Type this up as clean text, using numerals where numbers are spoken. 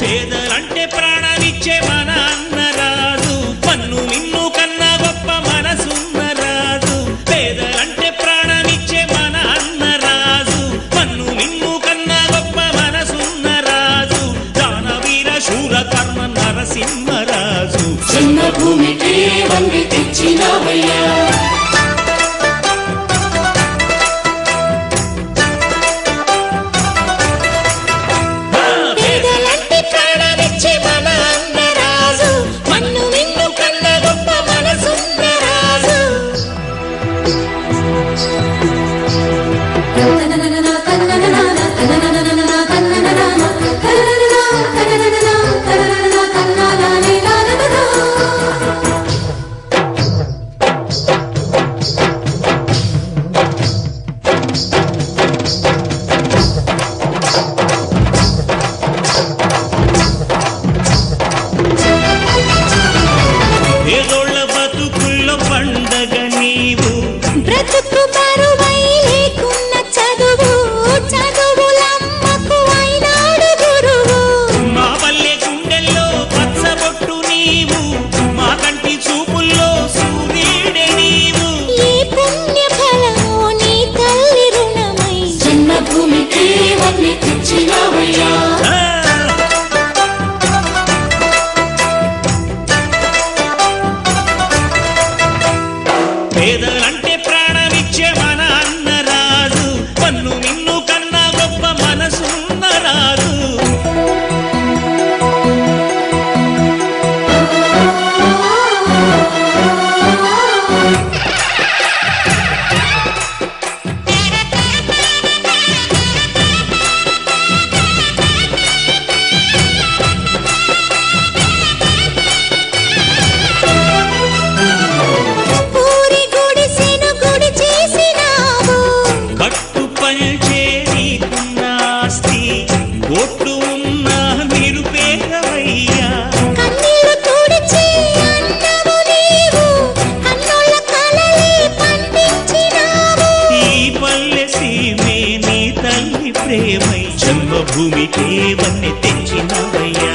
పేదలంటే ప్రాణమిచ్చే మన అన్నరాజు పన్ను నిన్ను కన్నా గొప్ప మనసున్న రాజు పేదలంటే ప్రాణమిచ్చే మన అన్నరాజు పన్ను నిన్ను కన్నా గొప్ప మనసున్న రాజు దానవీర శూర కర్మ నరసింహరాజు జన్మభూమికి వన్ని తెచ్చినవయ్యా పేదలంటే ప్రాణమిచ్చే మన అన్నరాజు పన్ను నిన్ను కన్నా గొప్ప మనసున్న రాజు ఒట్టు ఉన్న నిరుపేదవయ్యా కన్నీరు తుడిచి అన్నము నీవు కన్నుల కలలే పండించినావు ఈ పల్లె సీమే నీ తల్లి ప్రేమై జన్మభూమికి వన్నె తెచ్చినవయ్యా